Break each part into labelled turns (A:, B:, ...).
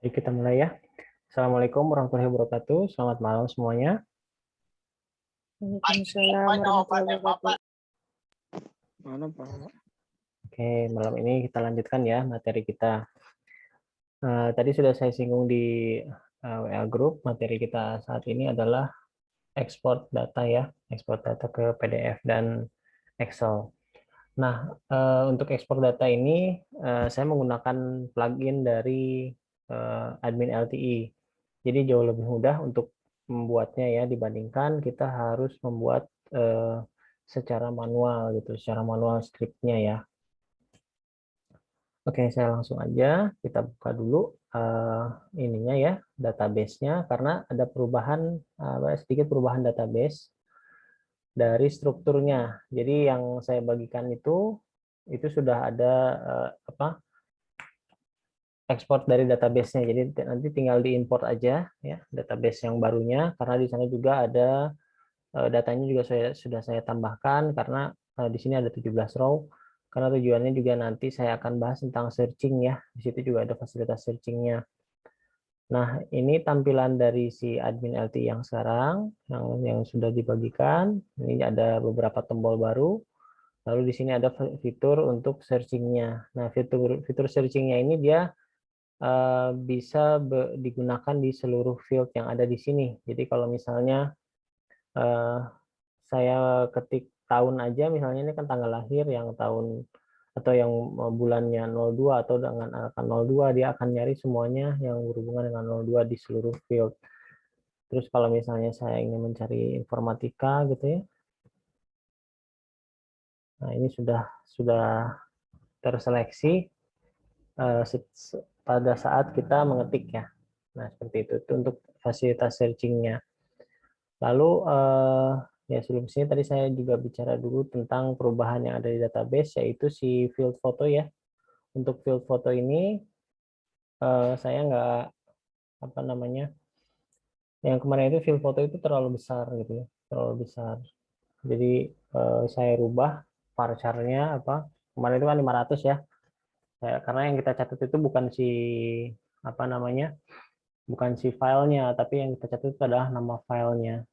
A: Jadi kita mulai ya. Assalamualaikum warahmatullahi wabarakatuh. Selamat malam semuanya.
B: Waalaikumsalam warahmatullahi wabarakatuh.
C: Mana Pak?
A: Oke, malam ini kita lanjutkan ya materi kita. Tadi sudah saya singgung di WA Group. Materi kita saat ini adalah ekspor data ya, ekspor data ke PDF dan Excel. Nah, untuk ekspor data ini saya menggunakan plugin dari admin LTE. Jadi jauh lebih mudah untuk membuatnya ya dibandingkan kita harus membuat secara manual gitu, secara manual scriptnya ya. Oke, saya langsung aja kita buka dulu ininya ya, database-nya karena ada perubahan sedikit perubahan database dari strukturnya. Jadi yang saya bagikan itu sudah ada ekspor dari database-nya. Jadi nanti tinggal diimport aja ya database yang barunya karena di sana juga ada datanya juga sudah saya tambahkan karena di sini ada 17 row karena tujuannya juga nanti saya akan bahas tentang searching ya. Di situ juga ada fasilitas searching-nya. Nah, ini tampilan dari si admin LT yang sekarang yang sudah dibagikan. Ini ada beberapa tombol baru. Lalu di sini ada fitur untuk searching-nya. Nah, fitur searching-nya ini dia bisa digunakan di seluruh field yang ada di sini. Jadi kalau misalnya saya ketik tahun aja, misalnya ini kan tanggal lahir yang tahun atau yang bulannya 02 atau dengan angka 02, dia akan nyari semuanya yang berhubungan dengan 02 di seluruh field. Terus kalau misalnya saya ingin mencari informatika gitu ya, nah ini sudah terseleksi pada saat kita mengetik ya. Nah seperti itu untuk fasilitas searching-nya. Lalu ya sebelum sini tadi saya juga bicara dulu tentang perubahan yang ada di database yaitu si field foto ya. Untuk field foto ini saya nggak apa namanya yang kemarin itu field foto itu terlalu besar gitu ya, terlalu besar. Jadi saya rubah varchar-nya apa kemarin itu kan 500 ya. Karena yang kita catat itu bukan si apa namanya bukan si filenya tapi yang kita catat itu adalah nama filenya.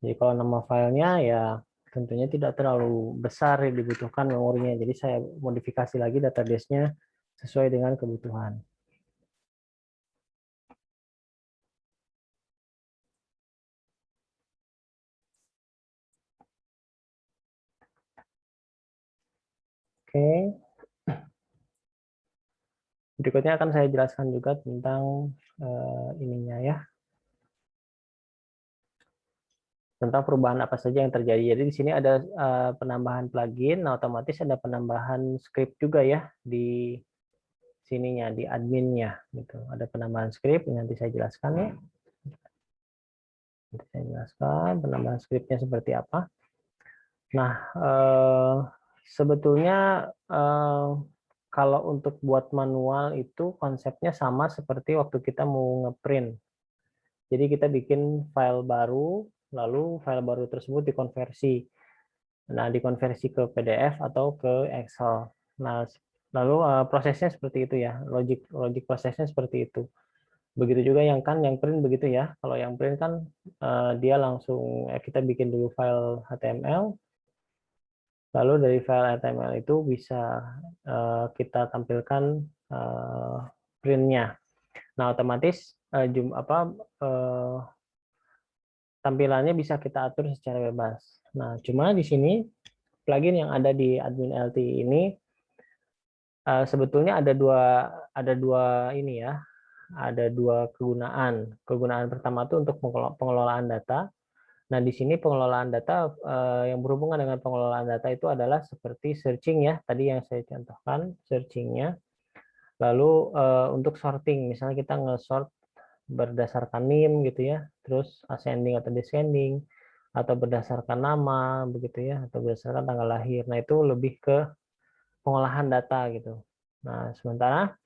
A: Jadi kalau nama filenya ya tentunya tidak terlalu besar ya, dibutuhkan memorinya. Jadi saya modifikasi lagi database-nya sesuai dengan kebutuhan. Oke. Berikutnya akan saya jelaskan juga tentang ininya ya. Tentang perubahan apa saja yang terjadi. Jadi di sini ada penambahan plugin, nah otomatis ada penambahan script juga ya di sininya, di adminnya gitu. Ada penambahan script, nanti saya jelaskan ya. Nanti saya jelaskan penambahan scriptnya seperti apa. Nah, sebetulnya kalau untuk buat manual itu konsepnya sama seperti waktu kita mau ngeprint. Jadi kita bikin file baru, lalu file baru tersebut dikonversi. Nah, dikonversi ke PDF atau ke Excel. Nah, lalu prosesnya seperti itu ya, logic prosesnya seperti itu. Begitu juga yang print begitu ya. Kalau yang print kan dia langsung kita bikin dulu file HTML, lalu dari file HTML itu bisa kita tampilkan printnya. Nah, otomatis tampilannya bisa kita atur secara bebas. Nah, cuma di sini plugin yang ada di admin LT ini sebetulnya ada dua ini ya, ada dua kegunaan. Kegunaan pertama itu untuk pengelolaan data. Nah, di sini pengelolaan data yang berhubungan dengan pengelolaan data itu adalah seperti searching ya, tadi yang saya contohkan searchingnya. Lalu untuk sorting, misalnya kita nge-sort berdasarkan name gitu ya, terus ascending atau descending, atau berdasarkan nama begitu ya, atau berdasarkan tanggal lahir. Nah, itu lebih ke pengolahan data gitu. Nah, sementara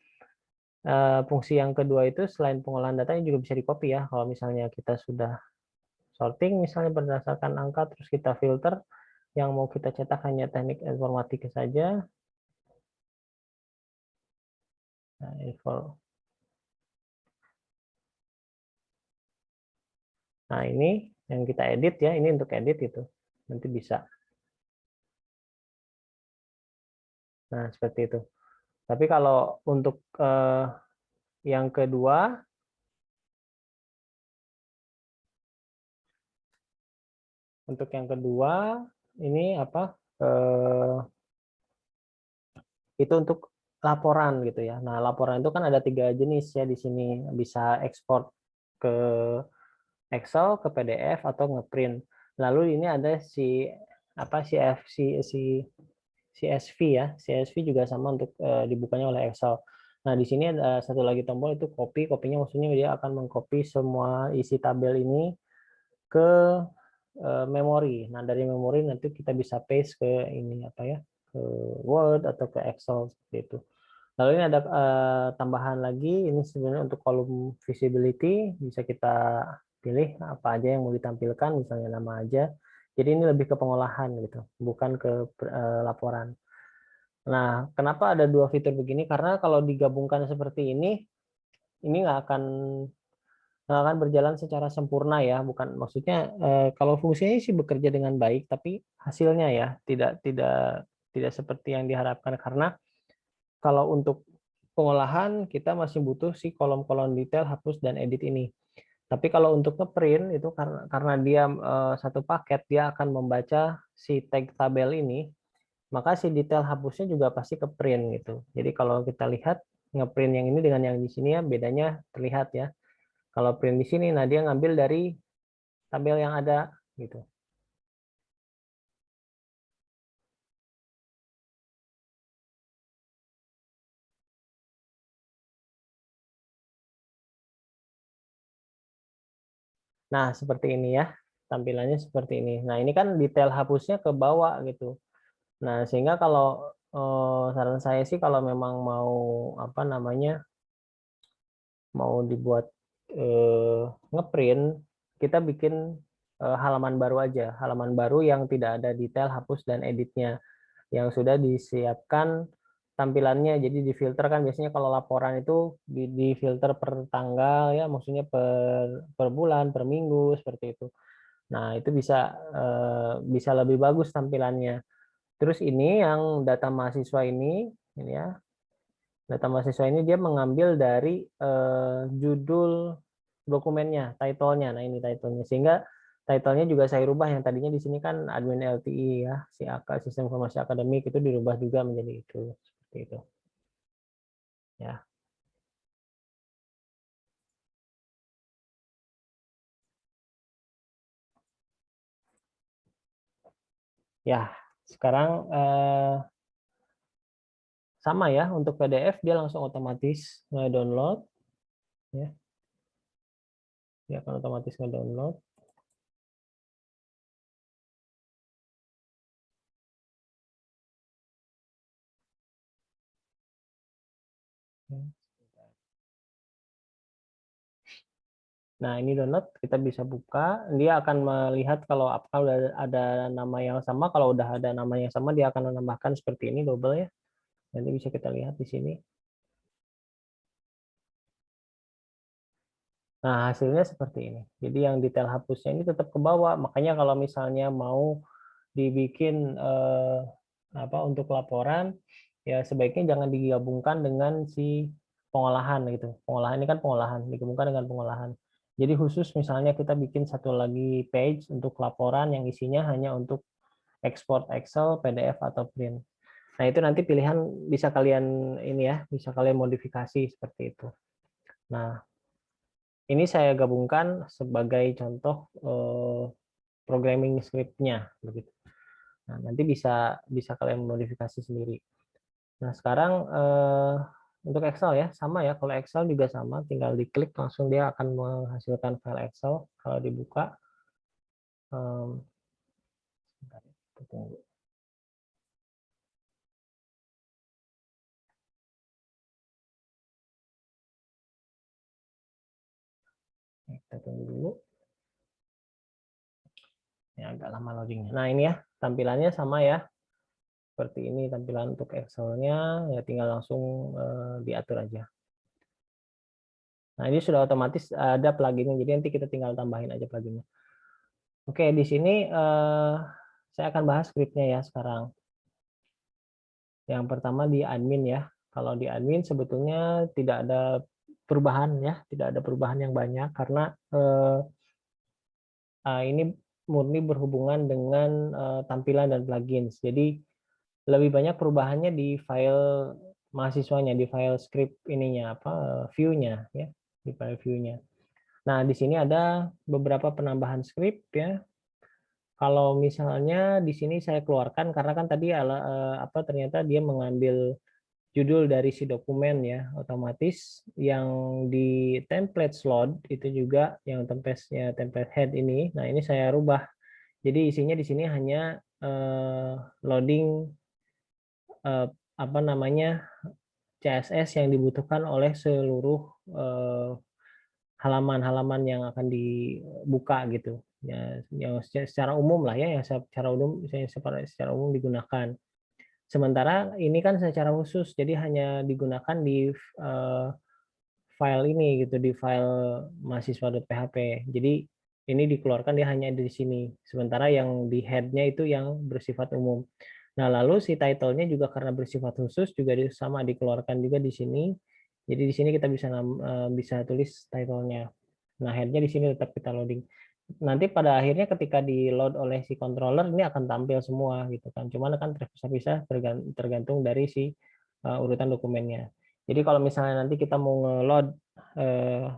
A: fungsi yang kedua itu selain pengolahan data juga bisa di-copy ya. Kalau misalnya kita sudah sorting misalnya berdasarkan angka terus kita filter yang mau kita cetak hanya teknik informatika saja. Nah, Nah, ini yang kita edit ya, ini untuk edit itu. Nanti bisa. Nah, seperti itu. Tapi kalau untuk yang kedua, ini apa? Itu untuk laporan gitu ya. Nah, laporan itu kan ada 3 jenis ya di sini. Bisa ekspor ke Excel, ke PDF atau ngeprint. Lalu ini ada si apa CSV ya. CSV juga sama untuk dibukanya oleh Excel. Nah, di sini ada satu lagi tombol itu copy. Kopinya maksudnya dia akan mengcopy semua isi tabel ini ke memori. Nah, dari memori nanti kita bisa paste ke ini apa ya? Ke Word atau ke Excel seperti itu. Lalu ini ada tambahan lagi, ini sebenarnya untuk kolom visibility, bisa kita pilih apa aja yang mau ditampilkan, misalnya nama aja. Jadi ini lebih ke pengolahan gitu, bukan ke laporan. Nah, kenapa ada 2 fitur begini? Karena kalau digabungkan seperti ini nggak akan berjalan secara sempurna ya. Bukan maksudnya kalau fungsinya sih bekerja dengan baik, tapi hasilnya ya tidak seperti yang diharapkan karena kalau untuk pengolahan kita masih butuh si kolom-kolom detail, hapus dan edit ini. Tapi kalau untuk ngeprint itu karena dia satu paket, dia akan membaca si tag tabel ini, maka si detail hapusnya juga pasti ke print gitu. Jadi kalau kita lihat ngeprint yang ini dengan yang di sini ya bedanya terlihat ya. Kalau print di sini, nah dia ngambil dari tabel yang ada gitu. Nah, seperti ini ya. Tampilannya seperti ini. Nah, ini kan detail hapusnya ke bawah gitu. Nah, sehingga kalau saran saya sih kalau memang mau apa namanya mau dibuat ngeprint, kita bikin halaman baru aja, halaman baru yang tidak ada detail hapus dan editnya, yang sudah disiapkan tampilannya. Jadi difilter kan biasanya kalau laporan itu difilter per tanggal ya, maksudnya per bulan, per minggu seperti itu. Nah, itu bisa lebih bagus tampilannya. Terus ini yang data mahasiswa ini ya, data mahasiswa ini dia mengambil dari judul dokumennya, title-nya. Nah, ini title-nya. Sehingga title-nya juga saya rubah yang tadinya di sini kan admin LTI ya, si AK Sistem Informasi Akademik itu dirubah juga menjadi itu seperti itu. Ya. Ya, sekarang sama ya untuk PDF dia langsung otomatis nge-download ya. Dia akan otomatis nge-download. Nah, ini download, kita bisa buka. Dia akan melihat kalau apakah udah ada nama yang sama. Kalau udah ada nama yang sama, dia akan menambahkan seperti ini, double ya. Nanti bisa kita lihat di sini. Nah, hasilnya seperti ini. Jadi yang detail hapusnya ini tetap ke bawah. Makanya kalau misalnya mau dibikin apa untuk laporan, ya sebaiknya jangan digabungkan dengan si pengolahan gitu. Pengolahan ini kan pengolahan, digabungkan dengan pengolahan. Jadi khusus misalnya kita bikin satu lagi page untuk laporan yang isinya hanya untuk ekspor Excel, PDF atau print. Nah, itu nanti pilihan bisa kalian ini ya, bisa kalian modifikasi seperti itu. Nah, ini saya gabungkan sebagai contoh programming script-nya begitu. Nah, nanti bisa bisa kalian modifikasi sendiri. Nah, sekarang untuk Excel ya, sama ya. Kalau Excel juga sama, tinggal diklik langsung dia akan menghasilkan file Excel kalau dibuka. Sebentar ya, kita tunggu. Kita tunggu dulu. Ya, agak lama loadingnya. Nah, ini ya, tampilannya sama ya. Seperti ini tampilan untuk Excel-nya, ya tinggal langsung diatur aja. Nah, ini sudah otomatis ada pluginnya, jadi nanti kita tinggal tambahin aja pluginnya. Oke, di sini saya akan bahas scriptnya ya sekarang. Yang pertama di admin ya. Kalau di admin sebetulnya tidak ada perubahan ya, tidak ada perubahan yang banyak karena ini murni berhubungan dengan tampilan dan plugins. Jadi lebih banyak perubahannya di file mahasiswanya, di file script ininya apa view-nya ya, di file view-nya. Nah, di sini ada beberapa penambahan script ya. Kalau misalnya di sini saya keluarkan karena kan tadi ternyata dia mengambil judul dari si dokumen ya, otomatis yang di template slot itu juga yang template head ini. Nah, ini saya rubah. Jadi isinya di sini hanya loading apa namanya CSS yang dibutuhkan oleh seluruh halaman-halaman yang akan dibuka gitu ya, yang secara umum lah ya, yang secara umum digunakan. Sementara ini kan secara khusus, jadi hanya digunakan di file ini gitu, di file mahasiswa.php. Jadi ini dikeluarkan dia hanya di sini. Sementara yang di head-nya itu yang bersifat umum. Nah, lalu si title-nya juga karena bersifat khusus juga sama dikeluarkan juga di sini. Jadi di sini kita bisa tulis title-nya. Nah, head-nya di sini tetap kita loading. Nanti pada akhirnya ketika di load oleh si controller ini akan tampil semua gitu kan. Cuman kan terpisah-pisah tergantung dari si urutan dokumennya. Jadi kalau misalnya nanti kita mau nge-load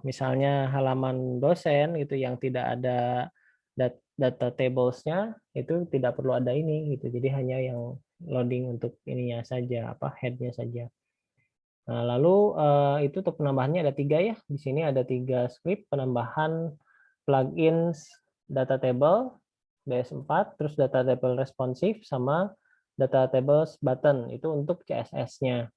A: misalnya halaman dosen gitu yang tidak ada data tables-nya, itu tidak perlu ada ini gitu. Jadi hanya yang loading untuk ininya saja, apa head-nya saja. Nah, lalu itu untuk penambahannya ada 3 ya. Di sini ada 3 script penambahan plugins data table BS4, terus data table responsive sama data tables button itu untuk CSS-nya.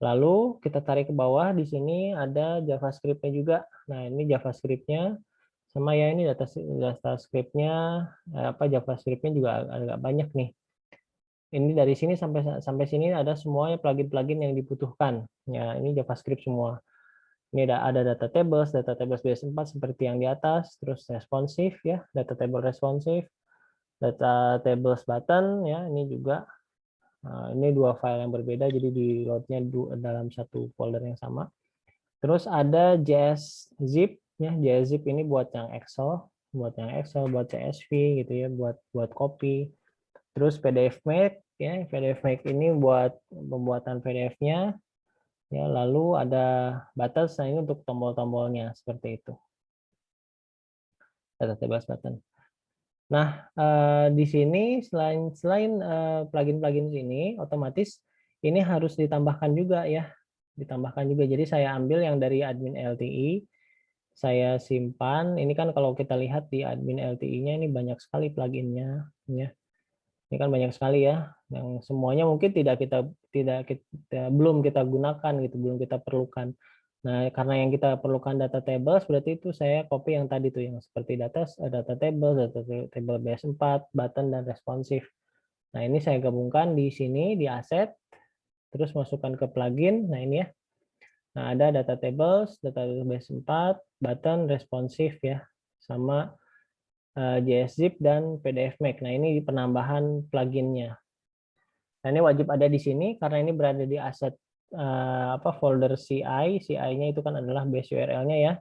A: Lalu kita tarik ke bawah, di sini ada JavaScript-nya juga. Nah, ini JavaScript-nya sama ya, ini data script-nya JavaScript-nya juga agak banyak nih. Ini dari sini sampai sini ada semua plugin-plugin yang dibutuhkan. Ya, ini JavaScript semua. Ini ada data tables BS4 seperti yang di atas, terus responsive ya, data table responsive, data tables button ya, ini juga. Nah, ini 2 file yang berbeda, jadi di load-nya dalam satu folder yang sama. Terus ada JSZip ya, JSZip ini buat yang Excel, buat CSV gitu ya, buat copy. Terus PDFMake ya, PDFMake ini buat pembuatan PDF-nya. Ya, lalu ada buttons, nah ini untuk tombol-tombolnya seperti itu. Data table button. Nah, di sini selain plugin-plugin ini, otomatis ini harus ditambahkan juga ya, ditambahkan juga. Jadi saya ambil yang dari admin LTI, saya simpan. Ini kan kalau kita lihat di admin LTI-nya ini banyak sekali pluginnya, ya. Ini kan banyak sekali ya, yang semuanya mungkin belum kita gunakan gitu, belum kita perlukan. Nah, karena yang kita perlukan data tables, berarti itu saya copy yang tadi tuh, yang seperti data table BS4, button, dan responsive. Nah, ini saya gabungkan di sini, di asset, terus masukkan ke plugin. Nah, ini ya. Nah, ada data tables BS4, button, responsive ya, sama JSZip dan PDFMake. Nah, ini penambahan pluginnya. Nah, ini wajib ada di sini karena ini berada di aset folder CI. CI-nya itu kan adalah base URL-nya ya.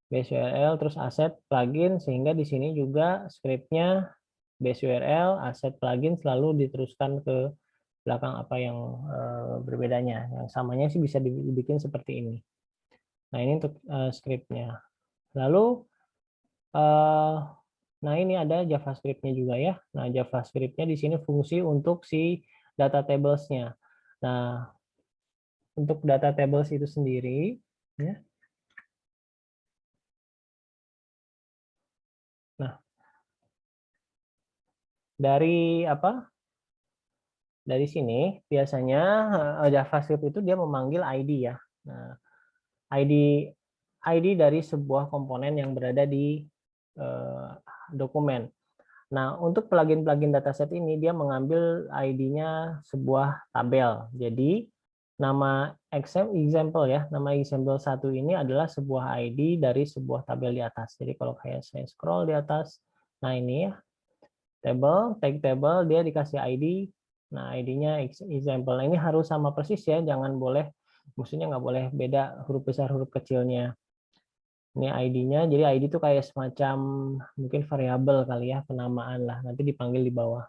A: Base URL terus aset plugin, sehingga di sini juga script-nya base URL, aset plugin selalu diteruskan ke belakang apa yang berbedanya. Yang samanya sih bisa dibikin seperti ini. Nah, ini untuk script-nya. Lalu nah, ini ada JavaScript-nya juga ya. Nah, JavaScript-nya di sini fungsi untuk si data tables-nya. Nah, untuk data tables itu sendiri, ya. Nah, dari Dari sini biasanya JavaScript itu dia memanggil ID ya. Nah, ID dari sebuah komponen yang berada di dokumen. Nah, untuk plugin-plugin dataset ini dia mengambil ID-nya sebuah tabel. Jadi nama example ya, nama example 1 ini adalah sebuah ID dari sebuah tabel di atas. Jadi kalau kayak saya scroll di atas, nah ini ya, tag table, dia dikasih ID, nah ID-nya example. Ini harus sama persis ya, jangan boleh, maksudnya nggak boleh beda huruf besar, huruf kecilnya. Ini ID-nya, jadi ID itu kayak semacam mungkin variabel kali ya, penamaan lah, nanti dipanggil di bawah.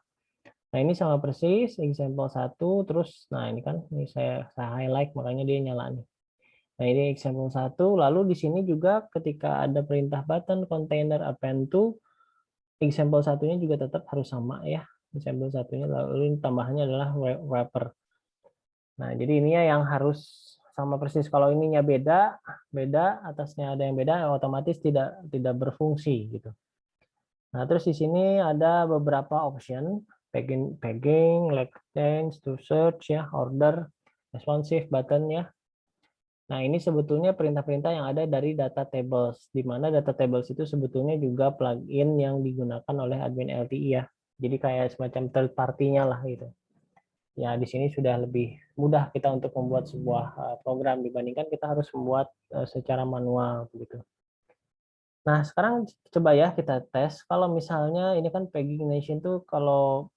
A: Nah ini sama persis example 1, terus nah ini kan ini saya highlight makanya dia nyala nih. Nah ini example 1, lalu di sini juga ketika ada perintah button container append to, example 1-nya juga tetap harus sama ya. Example 1-nya lalu tambahannya adalah wrapper. Nah jadi ini ya yang harus sama persis. Kalau ininya beda atasnya ada yang beda, otomatis tidak berfungsi gitu. Nah, terus di sini ada beberapa option, pegging, leg change, to search ya, order, responsive button ya. Nah, ini sebetulnya perintah-perintah yang ada dari data tables, di mana data tables itu sebetulnya juga plugin yang digunakan oleh admin LTI ya. Jadi kayak semacam third party-nya lah gitu. Ya, di sini sudah lebih mudah kita untuk membuat sebuah program dibandingkan kita harus membuat secara manual begitu. Nah, sekarang coba ya kita tes. Kalau misalnya ini kan pegging nation tuh kalau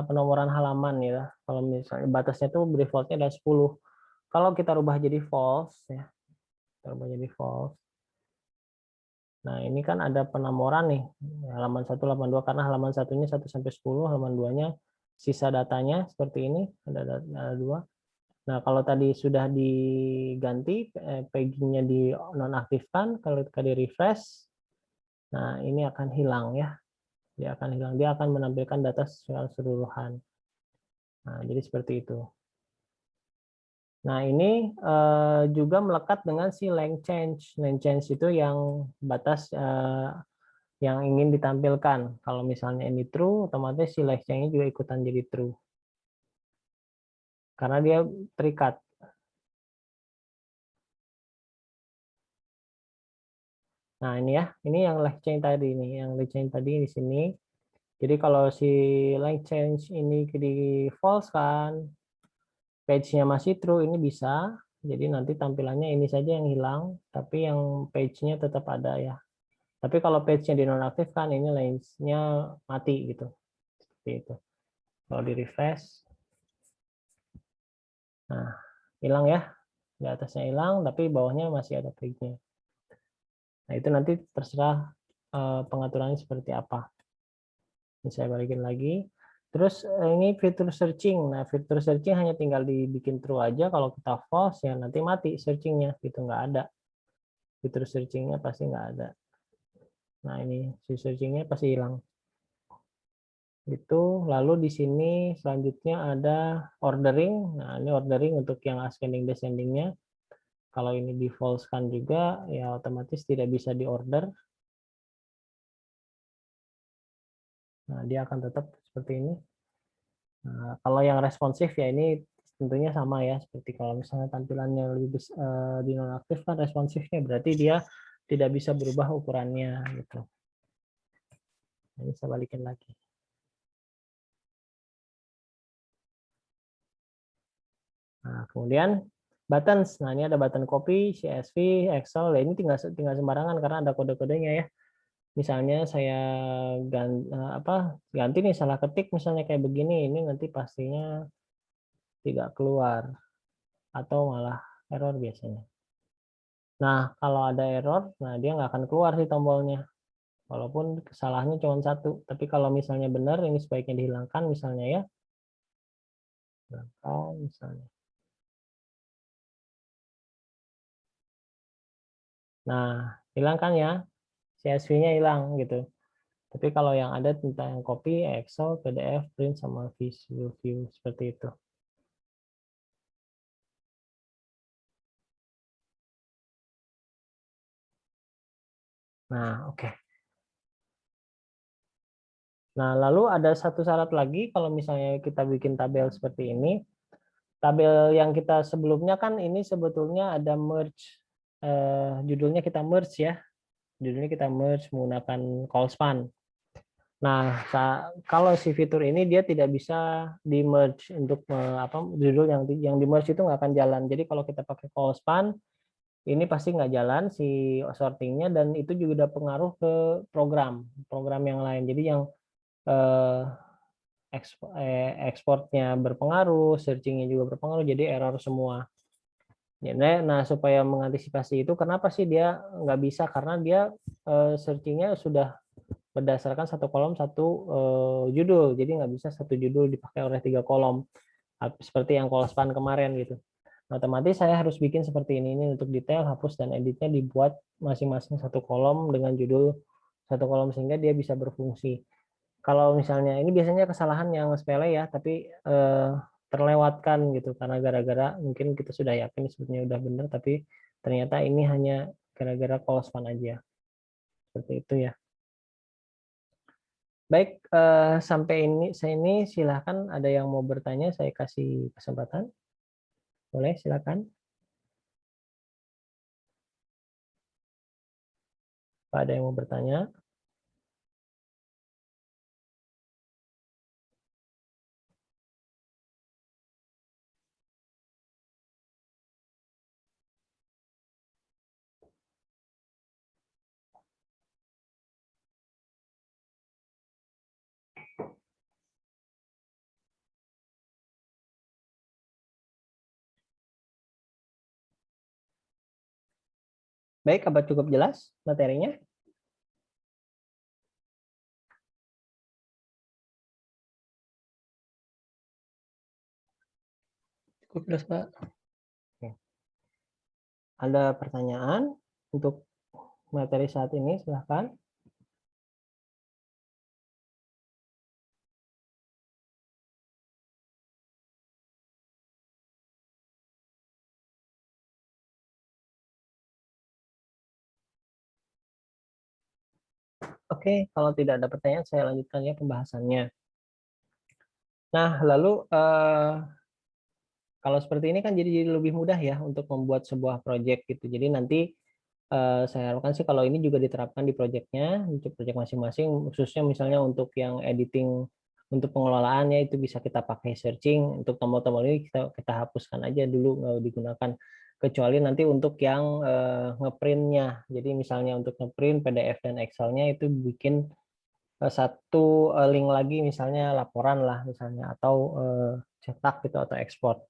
A: penomoran halaman ya. Kalau misalnya batasnya tuh defaultnya ada 10. Kalau kita rubah jadi false ya. Kita rubah jadi false. Nah, ini kan ada penomoran nih. Halaman 1, halaman 2 karena halaman satunya 1 sampai 10, halaman 2-nya sisa datanya seperti ini, ada 2. Nah, kalau tadi sudah diganti peggingnya dinonaktifkan, kalau kita di refresh, nah ini akan hilang ya. Dia akan hilang. Dia akan menampilkan data secara keseluruhan. Nah, jadi seperti itu. Nah, ini juga melekat dengan si length change. Length change itu yang batas yang ingin ditampilkan. Kalau misalnya ini true, otomatis si length change-nya juga ikutan jadi true. Karena dia terikat. Nah, ini ya. Ini yang length change tadi nih, yang length change tadi di sini. Jadi kalau si length change ini di false kan, page-nya masih true, ini bisa. Jadi nanti tampilannya ini saja yang hilang, tapi yang page-nya tetap ada ya. Tapi kalau page-nya dinonaktifkan, ini lens-nya mati gitu. Seperti itu. Kalau di refresh, nah hilang ya. Di atasnya hilang, tapi bawahnya masih ada page-nya. Nah itu nanti terserah pengaturannya seperti apa. Ini saya balikin lagi. Terus ini fitur searching. Nah, fitur searching hanya tinggal dibikin true aja. Kalau kita false ya nanti mati searchingnya, gitu nggak ada. Fitur searchingnya pasti nggak ada. Nah, ini si searchingnya pasti hilang. Itu lalu di sini selanjutnya ada ordering. Nah, ini ordering untuk yang ascending descendingnya. Kalau ini di false kan juga, ya otomatis tidak bisa diorder. Nah, dia akan tetap seperti ini. Nah, kalau yang responsif ya ini tentunya sama ya, seperti kalau misalnya tampilannya lebih dinonaktif kan responsifnya berarti dia tidak bisa berubah ukurannya gitu. Ini saya balikin lagi. Nah, kemudian buttons. Nah, ini ada button copy, CSV, Excel. Ya, ini tinggal sembarangan karena ada kode-kodenya ya. Misalnya saya ganti nih salah ketik misalnya kayak begini, ini nanti pastinya tidak keluar atau malah error biasanya. Nah, kalau ada error, nah dia nggak akan keluar sih tombolnya. Walaupun kesalahannya cuma 1. Tapi kalau misalnya benar, ini sebaiknya dihilangkan misalnya ya. Hilangkan misalnya. Nah, hilangkan ya. CSV-nya hilang gitu. Tapi kalau yang ada tentang yang copy, Excel, PDF, print, sama view seperti itu. Nah, oke. Nah, lalu ada satu syarat lagi kalau misalnya kita bikin tabel seperti ini. Tabel yang kita sebelumnya kan ini sebetulnya ada merge. Judulnya kita merge ya. Judulnya kita merge menggunakan call span. Nah, kalau si fitur ini dia tidak bisa di merge untuk judul yang di merge itu nggak akan jalan. Jadi kalau kita pakai call span ini pasti nggak jalan si sortingnya, dan itu juga udah pengaruh ke program yang lain. Jadi yang eh, ekspornya berpengaruh, searchingnya juga berpengaruh, jadi error semua. Nah, supaya mengantisipasi itu, kenapa sih dia nggak bisa? Karena dia searchingnya sudah berdasarkan satu kolom satu judul, jadi nggak bisa satu judul dipakai oleh 3 kolom seperti yang call span kemarin gitu. Nah, otomatis saya harus bikin seperti ini untuk detail, hapus dan editnya dibuat masing-masing satu kolom dengan judul satu kolom sehingga dia bisa berfungsi. Kalau misalnya ini biasanya kesalahan yang sepele ya, tapi terlewatkan gitu karena gara-gara mungkin kita sudah yakin sebetulnya udah benar, tapi ternyata ini hanya gara-gara call span aja. Seperti itu ya. Baik, sampai ini silahkan ada yang mau bertanya, saya kasih kesempatan. Boleh, silakan. Pak, ada yang mau bertanya? Baik, apa cukup jelas materinya? Cukup jelas, Pak. Oke. Ada pertanyaan untuk materi saat ini? Silahkan. Oke, kalau tidak ada pertanyaan, saya lanjutkan ya pembahasannya. Nah, lalu kalau seperti ini kan jadi lebih mudah ya untuk membuat sebuah project gitu. Jadi nanti saya harapkan sih kalau ini juga diterapkan di projectnya, untuk project masing-masing, khususnya misalnya untuk yang editing, untuk pengelolaannya itu bisa kita pakai searching. Untuk tombol-tombol ini kita hapuskan aja dulu, nggak digunakan. Kecuali nanti untuk yang ngeprintnya. Jadi misalnya untuk ngeprint PDF dan Excel-nya itu bikin satu link lagi, misalnya laporan lah misalnya, atau cetak gitu atau ekspor.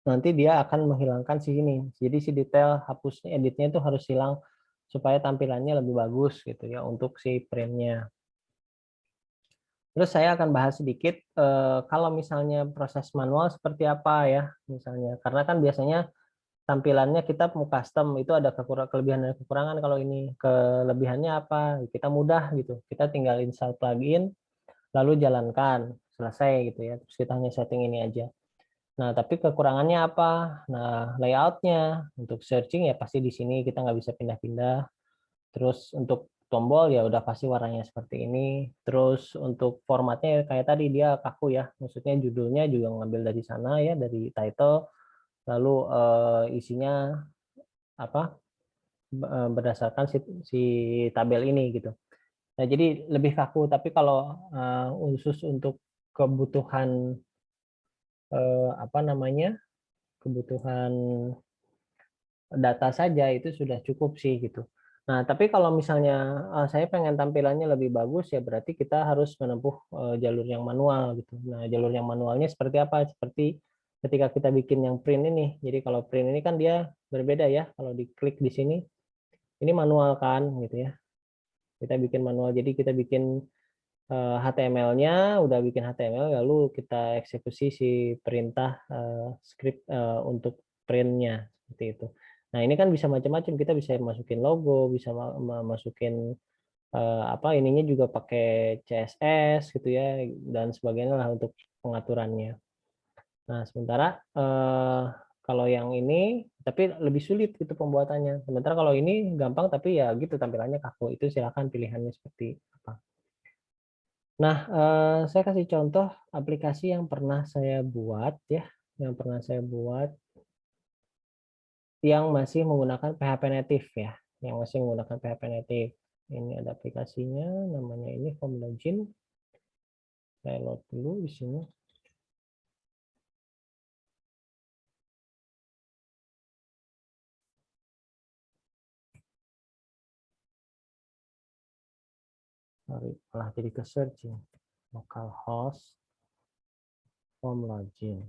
A: Nanti dia akan menghilangkan si ini. Jadi si detail hapusnya, editnya itu harus hilang supaya tampilannya lebih bagus gitu ya untuk si printnya. Terus saya akan bahas sedikit kalau misalnya proses manual seperti apa ya misalnya. Karena kan biasanya tampilannya kita mau custom, itu ada kelebihan dan kekurangan. Kalau ini kelebihannya apa? Kita mudah gitu. Kita tinggal install plugin lalu jalankan, selesai gitu ya. Terus kita hanya setting ini aja. Nah, tapi kekurangannya apa? Nah, layoutnya untuk searching ya pasti di sini kita nggak bisa pindah-pindah. Terus untuk tombol ya udah pasti warnanya seperti ini. Terus untuk formatnya kayak tadi dia kaku ya. Maksudnya judulnya juga ngambil dari sana ya, dari title. Lalu isinya apa berdasarkan si tabel ini gitu. Nah, jadi lebih kaku. Tapi kalau khusus untuk kebutuhan apa namanya, kebutuhan data saja itu sudah cukup sih gitu. Nah, tapi kalau misalnya saya pengen tampilannya lebih bagus ya berarti kita harus menempuh jalur yang manual gitu. Nah, jalur yang manualnya seperti apa? Seperti ketika kita bikin yang print ini. Jadi kalau print ini kan dia berbeda ya. Kalau diklik di sini, ini manual kan gitu ya. Kita bikin manual. Jadi kita bikin HTML-nya, udah bikin HTML, lalu kita eksekusi si perintah script untuk print-nya seperti itu. Nah, ini kan bisa macam-macam, kita bisa masukin logo, bisa masukin apa ininya juga pakai CSS gitu ya dan sebagainya lah untuk pengaturannya. Nah, sementara kalau yang ini tapi lebih sulit gitu pembuatannya. Sementara kalau ini gampang tapi ya gitu tampilannya kaku. Itu silakan pilihannya seperti apa. Nah, saya kasih contoh aplikasi yang pernah saya buat ya, yang pernah saya buat yang masih menggunakan PHP native ya, yang masih menggunakan PHP native. Ini ada aplikasinya, namanya ini form login. Saya load dulu di sini. Malah jadi ke searching. Localhost form login.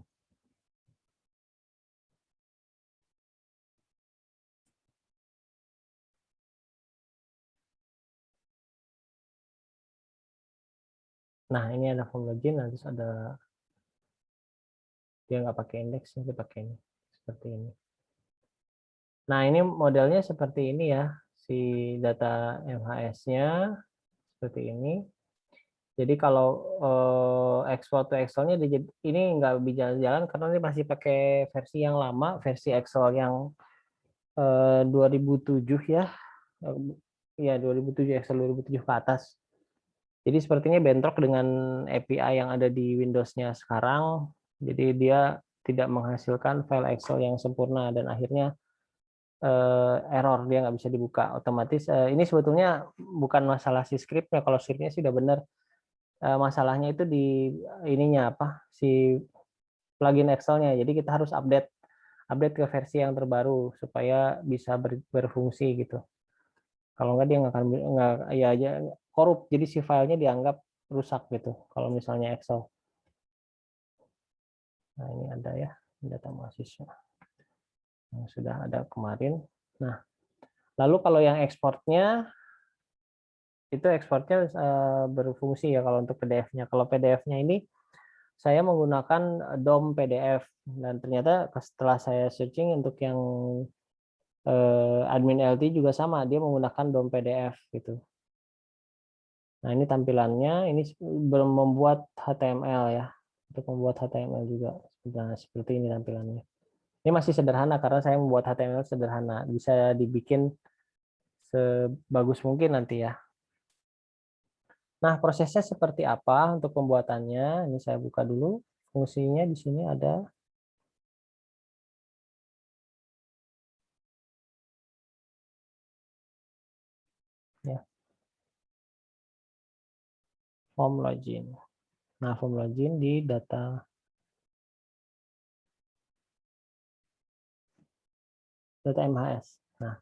A: Nah, ini ada form login, nanti ada dia nggak pakai indeks, dia pakai ini seperti ini. Nah, ini modelnya seperti ini ya, si data MHS-nya seperti ini. Jadi kalau export to Excel-nya ini nggak bisa jalan karena ini masih pakai versi yang lama, versi Excel yang 2007 ya. Ya 2007, Excel 2007 ke atas. Jadi sepertinya bentrok dengan API yang ada di Windows-nya sekarang. Jadi dia tidak menghasilkan file Excel yang sempurna dan akhirnya error, dia nggak bisa dibuka otomatis. Ini sebetulnya bukan masalah si script-nya, kalau script-nya sudah benar. Masalahnya itu di ininya apa, si plugin Excel-nya. Jadi kita harus update ke versi yang terbaru supaya bisa berfungsi gitu. Kalau nggak dia nggak akan nggak ya aja korup. Jadi si filenya dianggap rusak gitu. Kalau misalnya Excel. Nah ini ada ya data mahasiswa yang sudah ada kemarin. Nah lalu kalau yang ekspornya itu ekspornya berfungsi ya kalau untuk PDF-nya. Kalau PDF-nya ini saya menggunakan DOM PDF dan ternyata setelah saya searching untuk yang admin LT juga sama, dia menggunakan DOM PDF gitu. Nah ini tampilannya, ini belum membuat HTML ya, untuk membuat HTML juga. Nah seperti ini tampilannya. Ini masih sederhana karena saya membuat HTML sederhana, bisa dibikin sebagus mungkin nanti ya. Nah prosesnya seperti apa untuk pembuatannya? Ini saya buka dulu. Fungsinya di sini ada. Ya, form login. Nah, form login di data MHS. Nah,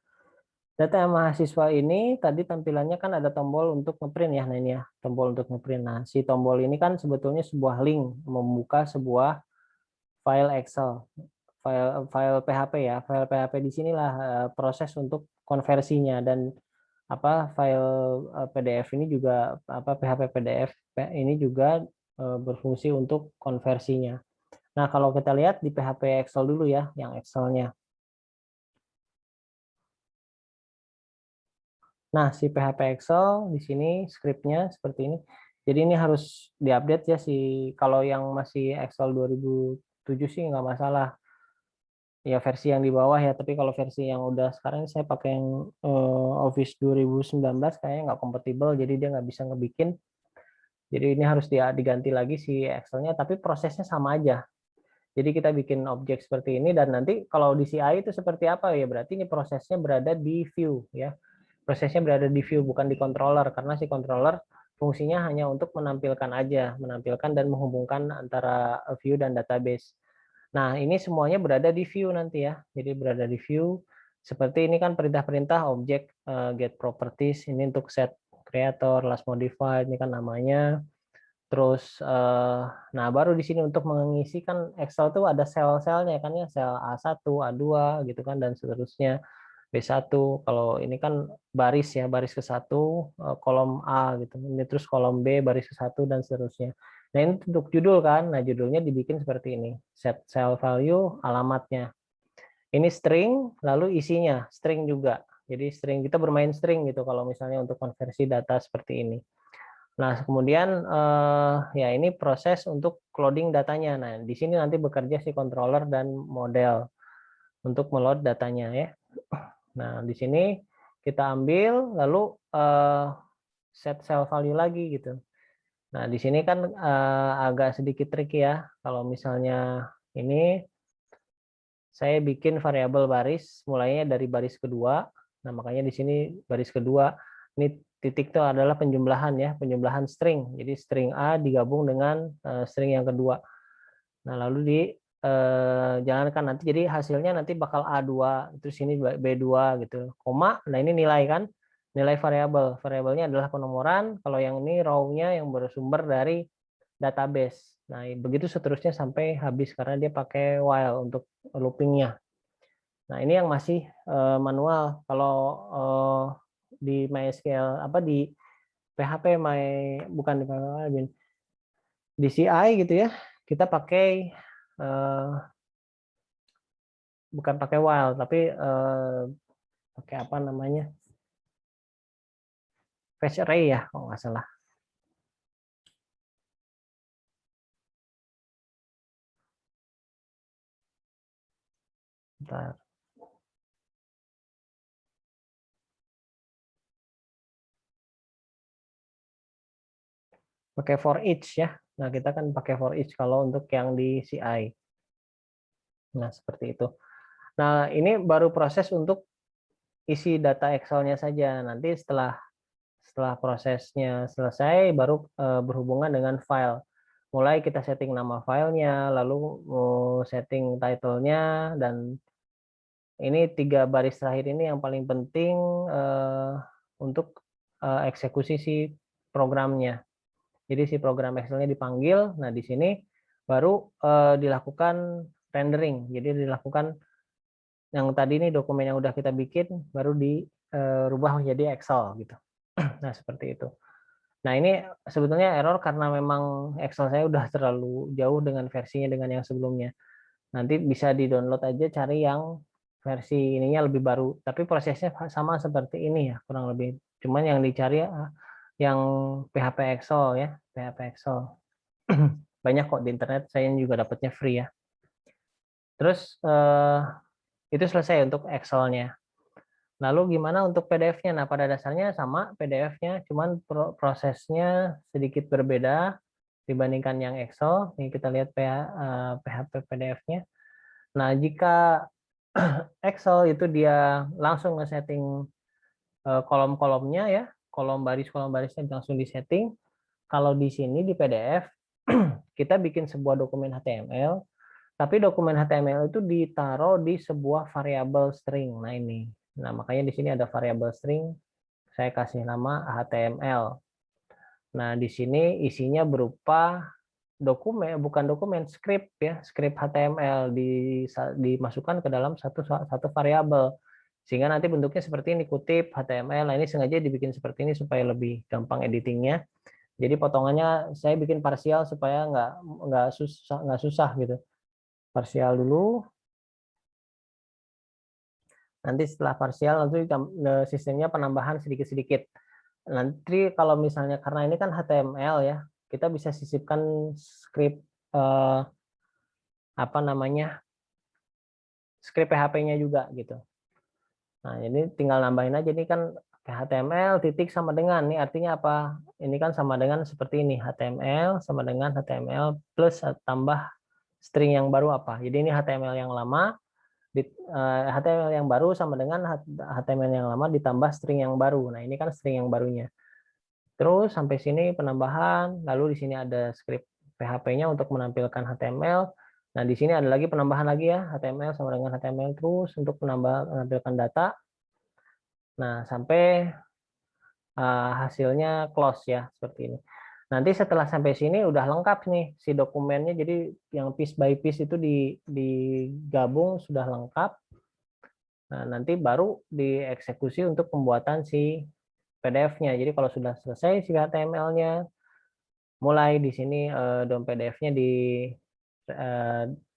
A: data mahasiswa ini tadi tampilannya kan ada tombol untuk ngeprint ya. Nah, ini ya, tombol untuk ngeprint. Nah, si tombol ini kan sebetulnya sebuah link membuka sebuah file Excel, file PHP ya. File PHP di sinilah proses untuk konversinya dan apa file PDF ini juga apa PHP PDF ini juga berfungsi untuk konversinya. Nah, kalau kita lihat di PHP Excel dulu ya, yang Excel-nya. Nah, si PHP Excel di sini script-nya seperti ini. Jadi ini harus diupdate ya kalau yang masih Excel 2007 sih nggak masalah. Ya versi yang di bawah ya, tapi kalau versi yang udah sekarang saya pakai yang Office 2019 kayaknya nggak kompatibel, jadi dia nggak bisa ngebikin. Jadi ini harus diganti lagi si Excel-nya, tapi prosesnya sama aja. Jadi kita bikin objek seperti ini dan nanti kalau di CI itu seperti apa ya, berarti ini prosesnya berada di view ya. Prosesnya berada di view bukan di controller karena si controller fungsinya hanya untuk menampilkan aja, menampilkan dan menghubungkan antara view dan database. Nah, ini semuanya berada di view nanti ya. Jadi berada di view seperti ini kan perintah-perintah objek get properties ini untuk set creator, last modified ini kan namanya. Terus nah baru di sini untuk mengisi kan Excel tuh ada sel-selnya kan ya, sel A1, A2 gitu kan dan seterusnya. B1 kalau ini kan baris ya, baris ke-1 kolom A gitu. Ini terus kolom B baris ke-1 dan seterusnya. Nah, ini untuk judul kan. Nah, judulnya dibikin seperti ini. Set cell value alamatnya. Ini string lalu isinya string juga. Jadi string kita bermain string gitu kalau misalnya untuk konversi data seperti ini. Nah, kemudian ya ini proses untuk loading datanya. Nah, di sini nanti bekerja si controller dan model untuk meload datanya ya. Nah, di sini kita ambil lalu set cell value lagi gitu. Nah, di sini kan agak sedikit tricky ya. Kalau misalnya ini saya bikin variabel baris mulainya dari baris kedua. Nah, makanya di sini baris kedua ini titik itu adalah penjumlahan ya, penjumlahan string. Jadi string A digabung dengan string yang kedua. Nah, lalu jalankan nanti, jadi hasilnya nanti bakal A2, terus ini B2 gitu. Koma, nah ini nilai kan, nilai variabel. Variabelnya adalah penomoran, kalau yang ini row-nya yang bersumber dari database. Nah, begitu seterusnya sampai habis karena dia pakai while untuk loopingnya. Nah, ini yang masih manual. Kalau di MySQL apa di PHP bukan di PHP, di CI gitu ya, kita pakai bukan pakai while tapi pakai apa namanya, fetch array ya kalau nggak salah. Bentar. Pakai for each ya. Nah, kita kan pakai for each kalau untuk yang di CI. Nah, seperti itu. Nah, ini baru proses untuk isi data Excel-nya saja. Nanti setelah prosesnya selesai, baru berhubungan dengan file. Mulai kita setting nama filenya, lalu setting title-nya, dan ini 3 baris terakhir ini yang paling penting untuk eksekusi si programnya. Jadi si program Excel-nya dipanggil, nah di sini baru dilakukan rendering. Jadi dilakukan yang tadi ini dokumen yang udah kita bikin baru dirubah menjadi Excel gitu. Nah, seperti itu. Nah, ini sebetulnya error karena memang Excel saya udah terlalu jauh dengan versinya dengan yang sebelumnya. Nanti bisa di-download aja, cari yang versi ininya lebih baru. Tapi prosesnya sama seperti ini ya, kurang lebih. Cuman yang dicari yang PHP Excel ya, PHP Excel. Banyak kok di internet, saya juga dapatnya free ya. Terus itu selesai untuk Excel-nya. Lalu gimana untuk PDF-nya? Nah, pada dasarnya sama PDF-nya, cuman prosesnya sedikit berbeda dibandingkan yang Excel. Ini kita lihat PHP PDF-nya. Nah, jika Excel itu dia langsung nge-setting kolom-kolomnya ya, kolom barisnya langsung disetting. Kalau di sini di PDF kita bikin sebuah dokumen HTML, tapi dokumen HTML itu ditaruh di sebuah variabel string. Nah, ini. Nah, makanya di sini ada variabel string. Saya kasih nama HTML. Nah, di sini isinya berupa dokumen, bukan dokumen, script ya, script HTML dimasukkan ke dalam satu variabel. Sehingga nanti bentuknya seperti ini, kutip HTML. Nah, ini sengaja dibikin seperti ini supaya lebih gampang editingnya. Jadi potongannya saya bikin parsial supaya nggak susah gitu. Parsial dulu. Nanti setelah parsial nanti sistemnya penambahan sedikit-sedikit. Nanti kalau misalnya karena ini kan HTML ya, kita bisa sisipkan script apa namanya, script PHP-nya juga gitu. Nah, ini tinggal nambahin aja, ini kan HTML titik sama dengan, ini artinya apa? Ini kan sama dengan seperti ini, HTML sama dengan HTML plus tambah string yang baru apa. Jadi ini HTML yang lama, HTML yang baru sama dengan HTML yang lama ditambah string yang baru. Nah, ini kan string yang barunya. Terus sampai sini penambahan, lalu di sini ada script PHP-nya untuk menampilkan HTML. Nah, di sini ada lagi penambahan lagi ya, HTML sama dengan HTML terus untuk menampilkan data. Nah, sampai hasilnya close ya, seperti ini. Nanti setelah sampai sini udah lengkap nih si dokumennya, jadi yang piece by piece itu digabung sudah lengkap. Nah, nanti baru dieksekusi untuk pembuatan si PDF-nya. Jadi kalau sudah selesai si HTML-nya, mulai di sini DOM PDF-nya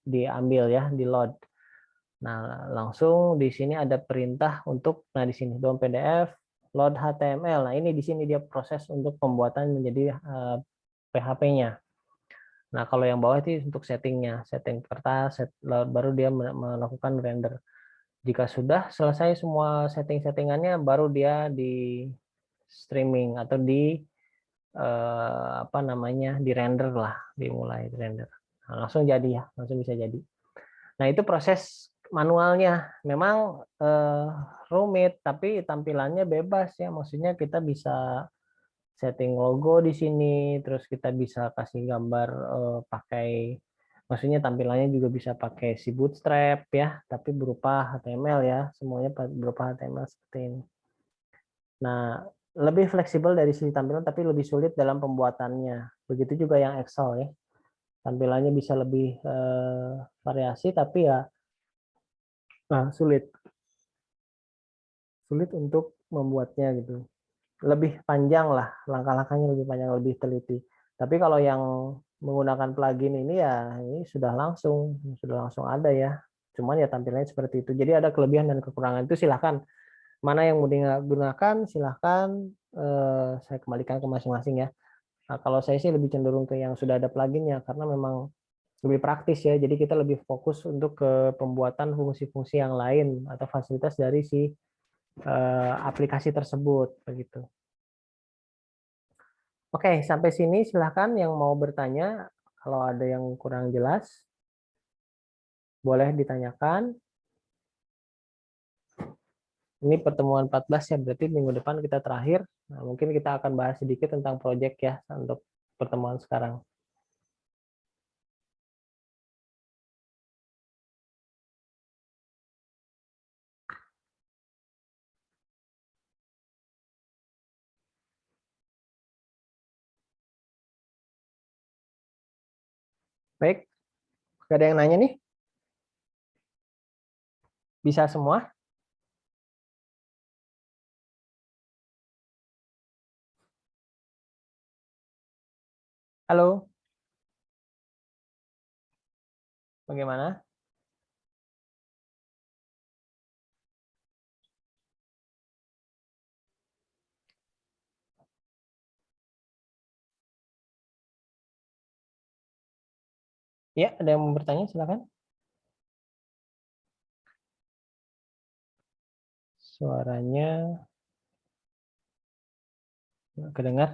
A: diambil ya, di load. Nah, langsung di sini ada perintah untuk, nah di sini DOM PDF load HTML. Nah, ini di sini dia proses untuk pembuatan menjadi PHP-nya. Nah, kalau yang bawah itu untuk settingnya, setting kertas, baru dia melakukan render. Jika sudah selesai semua setting-settingannya, baru dia di streaming atau apa namanya, di render lah, dimulai render. Nah, langsung jadi ya, langsung bisa jadi. Nah, itu proses manualnya. Memang rumit, tapi tampilannya bebas ya. Maksudnya kita bisa setting logo di sini, terus kita bisa kasih gambar pakai, maksudnya tampilannya juga bisa pakai si Bootstrap ya, tapi berupa HTML ya, semuanya berupa HTML seperti ini. Nah, lebih fleksibel dari sisi tampilan, tapi lebih sulit dalam pembuatannya. Begitu juga yang Excel ya, tampilannya bisa lebih variasi, tapi ya sulit untuk membuatnya gitu. Lebih panjang lah, langkah-langkahnya lebih panjang, lebih teliti. Tapi kalau yang menggunakan plugin ini ya ini sudah langsung ada ya. Cuman ya tampilannya seperti itu. Jadi ada kelebihan dan kekurangan itu, silahkan mana yang mau digunakan silahkan saya kembalikan ke masing-masing ya. Nah, kalau saya sih lebih cenderung ke yang sudah ada pluginnya karena memang lebih praktis ya. Jadi kita lebih fokus untuk ke pembuatan fungsi-fungsi yang lain atau fasilitas dari si aplikasi tersebut begitu. Oke, sampai sini silahkan yang mau bertanya. Kalau ada yang kurang jelas, boleh ditanyakan. Ini pertemuan 14 ya, berarti minggu depan kita terakhir. Nah, mungkin kita akan bahas sedikit tentang proyek ya untuk pertemuan sekarang. Baik, ada yang nanya nih? Bisa semua? Halo? Bagaimana? Ya, ada yang mau bertanya, silakan. Suaranya nggak kedengar.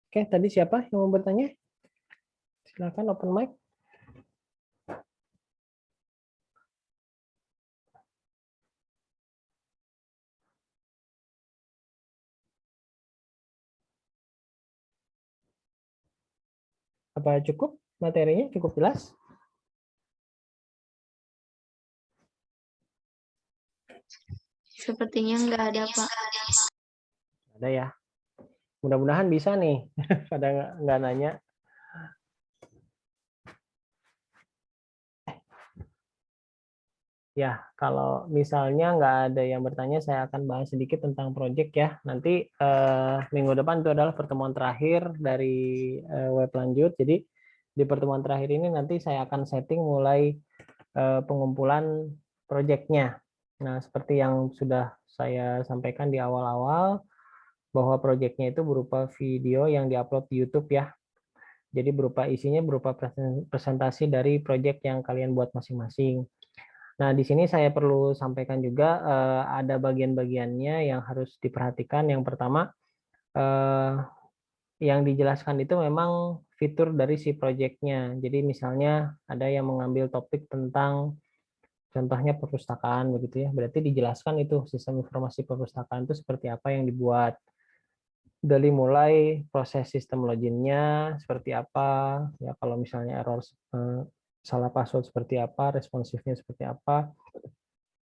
A: Oke, tadi siapa yang mau bertanya? Silakan open mic. Apa cukup materinya? Cukup jelas?
B: Sepertinya nggak ada, Pak.
A: Ada ya. Mudah-mudahan bisa nih. Pada nggak nanya. Ya, kalau misalnya nggak ada yang bertanya, saya akan bahas sedikit tentang proyek ya. Nanti minggu depan itu adalah pertemuan terakhir dari web lanjut. Jadi di pertemuan terakhir ini nanti saya akan setting mulai pengumpulan proyeknya. Nah, seperti yang sudah saya sampaikan di awal-awal, bahwa proyeknya itu berupa video yang diupload di YouTube ya. Jadi isinya berupa presentasi dari proyek yang kalian buat masing-masing. Nah, di sini saya perlu sampaikan juga ada bagian-bagiannya yang harus diperhatikan. Yang pertama, yang dijelaskan itu memang fitur dari si proyeknya. Jadi misalnya ada yang mengambil topik tentang contohnya perpustakaan begitu ya. Berarti dijelaskan itu sistem informasi perpustakaan itu seperti apa yang dibuat. Dari mulai proses sistem loginnya seperti apa, ya kalau misalnya error salah password seperti apa, responsifnya seperti apa,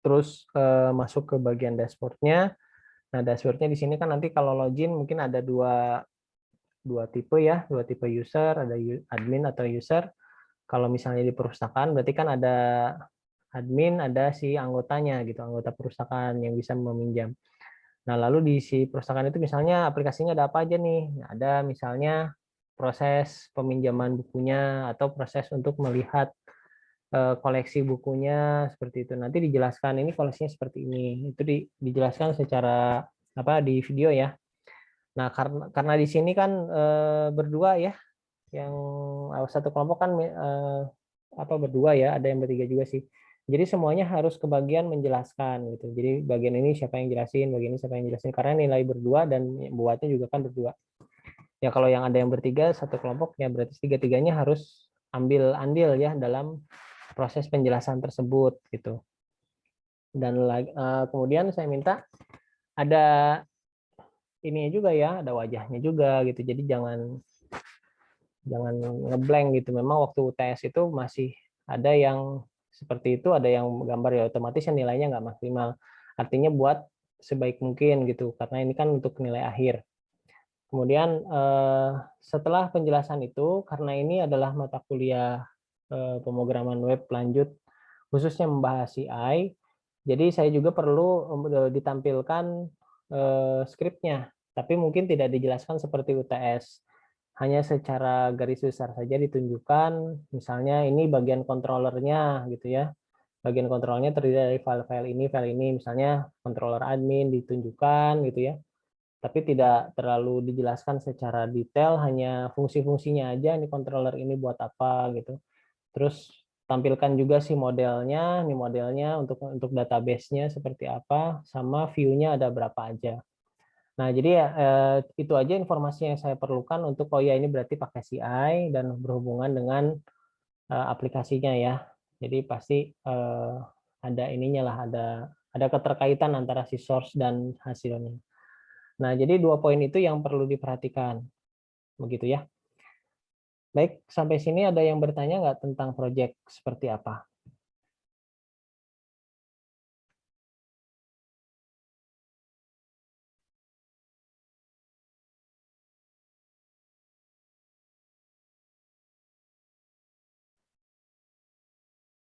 A: terus masuk ke bagian dashboardnya. Nah, dashboardnya di sini kan nanti kalau login mungkin ada dua tipe ya, dua tipe user, ada admin atau user. Kalau misalnya di perpustakaan berarti kan ada admin, ada si anggotanya gitu, anggota perpustakaan yang bisa meminjam. Nah, lalu di si perpustakaan itu misalnya aplikasinya ada apa aja nih? Ada misalnya proses peminjaman bukunya atau proses untuk melihat koleksi bukunya seperti itu. Nanti dijelaskan ini koleksinya seperti ini. Itu dijelaskan secara apa di video ya. Nah, karena di sini kan berdua ya, yang satu kelompok kan apa berdua ya, ada yang bertiga juga sih. Jadi semuanya harus kebagian menjelaskan gitu. Jadi bagian ini siapa yang jelasin, bagian ini siapa yang jelasin karena nilai berdua dan buatnya juga kan berdua. Ya kalau yang ada yang bertiga satu kelompok ya berarti tiga-tiganya harus ambil andil ya dalam proses penjelasan tersebut gitu. Dan kemudian saya minta ada ininya juga ya, ada wajahnya juga gitu. Jadi jangan ngeblank gitu. Memang waktu UTS itu masih ada yang seperti itu, ada yang gambar ya otomatis yang nilainya nggak maksimal. Artinya buat sebaik mungkin gitu, karena ini kan untuk nilai akhir. Kemudian setelah penjelasan itu, karena ini adalah mata kuliah pemrograman web lanjut khususnya membahas CI, jadi saya juga perlu ditampilkan skripnya, tapi mungkin tidak dijelaskan seperti UTS. Hanya secara garis besar saja ditunjukkan, misalnya ini bagian controllernya gitu ya. Bagian kontrolnya terdiri dari file ini, misalnya controller admin ditunjukkan gitu ya. Tapi tidak terlalu dijelaskan secara detail, hanya fungsi-fungsinya aja, ini controller ini buat apa gitu. Terus tampilkan juga sih modelnya, ini modelnya untuk database-nya seperti apa, sama view-nya ada berapa aja. Nah, jadi ya itu aja informasi yang saya perlukan untuk, oh ya ini berarti pakai CI dan berhubungan dengan aplikasinya ya. Jadi pasti ada ininya lah, ada keterkaitan antara si source dan hasilnya. Nah, jadi 2 poin itu yang perlu diperhatikan. Begitu ya. Baik, sampai sini ada yang bertanya nggak tentang proyek seperti apa?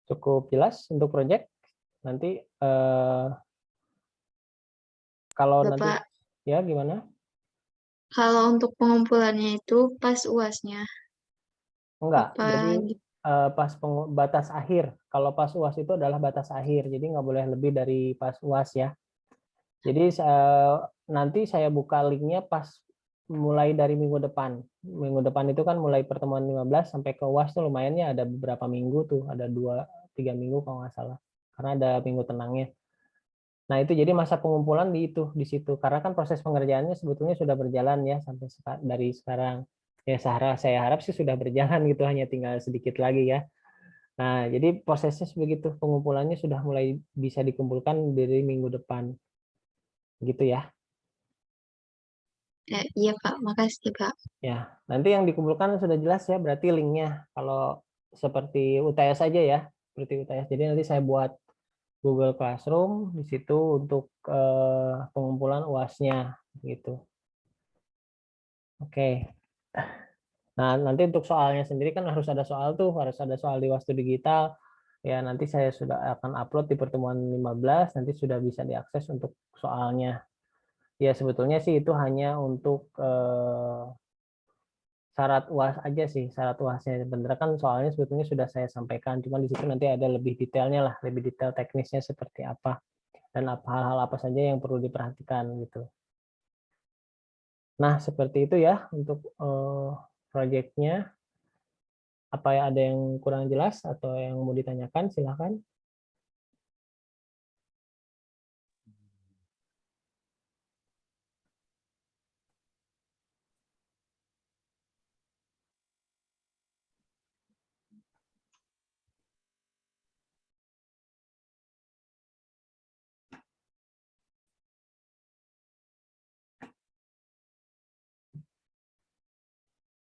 A: Cukup jelas untuk proyek? Nanti kalau nanti
B: Bapak,
A: ya gimana?
B: kalau untuk pengumpulannya itu pas UAS-nya,
A: Enggak,
B: apa
A: jadi
B: gitu?
A: pas batas akhir. Kalau pas UAS itu adalah batas akhir, jadi nggak boleh lebih dari pas UAS ya. Jadi nanti saya buka linknya pas mulai dari minggu depan. Minggu depan itu kan mulai pertemuan 15 sampai ke UAS tuh lumayan ya, ada beberapa minggu tuh, ada 2-3 minggu kalau nggak salah. Karena ada minggu tenangnya. Nah, itu jadi masa pengumpulan di situ. Karena kan proses pengerjaannya sebetulnya sudah berjalan ya sampai dari sekarang. Ya, saya harap sih sudah berjalan gitu, hanya tinggal sedikit lagi ya. Nah, jadi prosesnya begitu, pengumpulannya sudah mulai bisa dikumpulkan dari minggu depan. Gitu ya.
B: Iya Pak, makasih Pak.
A: Ya, nanti yang dikumpulkan sudah jelas ya, berarti linknya. Kalau seperti UTS aja ya, seperti UTS. Jadi nanti saya buat Google Classroom di situ untuk pengumpulan UAS-nya gitu. Oke. Nah, nanti untuk soalnya sendiri kan harus ada soal tuh, harus ada soal di Wastu Digital. Ya, nanti saya sudah akan upload di pertemuan 15, nanti sudah bisa diakses untuk soalnya. Ya, sebetulnya sih itu hanya untuk syarat UAS aja sih, syarat UASnya. Bener kan soalnya sebetulnya sudah saya sampaikan, cuma di situ nanti ada lebih detailnya lah, lebih detail teknisnya seperti apa dan hal-hal apa saja yang perlu diperhatikan gitu. Nah, seperti itu ya untuk proyeknya. Apa ada yang kurang jelas atau yang mau ditanyakan, silakan.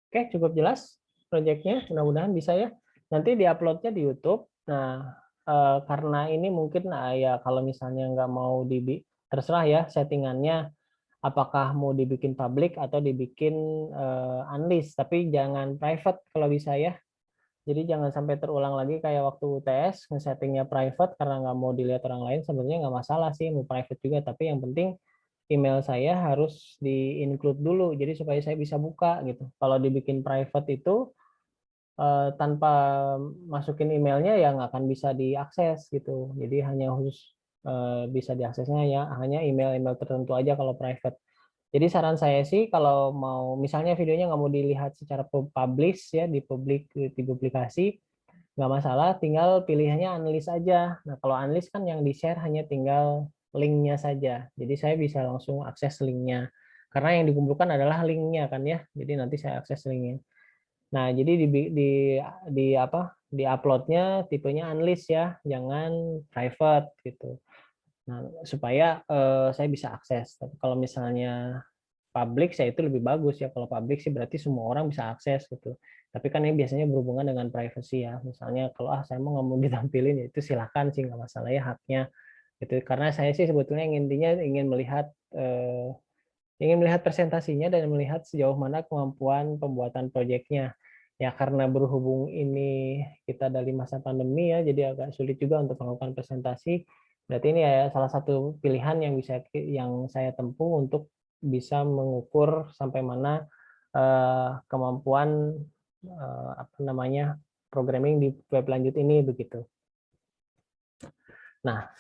A: Oke, cukup jelas proyeknya, mudah-mudahan bisa ya. Nanti diuploadnya di YouTube. Nah, karena ini mungkin ya kalau misalnya nggak mau terserah ya settingannya, apakah mau dibikin public atau dibikin unlist, tapi jangan private kalau bisa ya. Jadi jangan sampai terulang lagi kayak waktu UTS, nge-settingnya private karena nggak mau dilihat orang lain, sebenarnya nggak masalah sih, mau private juga, tapi yang penting email saya harus di-include dulu, jadi supaya saya bisa buka gitu. Kalau dibikin private itu, tanpa masukin emailnya ya nggak akan bisa diakses gitu. Jadi hanya khusus bisa diaksesnya ya hanya email-email tertentu aja kalau private. Jadi saran saya sih kalau mau misalnya videonya nggak mau dilihat secara publish ya di publikasi nggak masalah, tinggal pilihannya unlist aja. Nah kalau unlist kan yang di share hanya tinggal linknya saja. Jadi saya bisa langsung akses linknya karena yang dikumpulkan adalah linknya kan ya. Jadi nanti saya akses linknya. Nah jadi di apa di uploadnya tipenya unlist ya, jangan private gitu. Nah, supaya saya bisa akses. Tapi kalau misalnya publik, saya itu lebih bagus ya. Kalau publik sih berarti semua orang bisa akses gitu. Tapi kan ini biasanya berhubungan dengan privacy ya. Misalnya kalau saya mau nggak mau ditampilin ya itu silahkan sih, nggak masalah ya, haknya gitu. Karena saya sih sebetulnya intinya ingin melihat presentasinya dan melihat sejauh mana kemampuan pembuatan proyeknya. Ya karena berhubung ini kita dari masa pandemi ya, jadi agak sulit juga untuk melakukan presentasi. Berarti ini ya salah satu pilihan yang saya tempuh untuk bisa mengukur sampai mana kemampuan apa namanya programming di web lanjut ini begitu. Nah,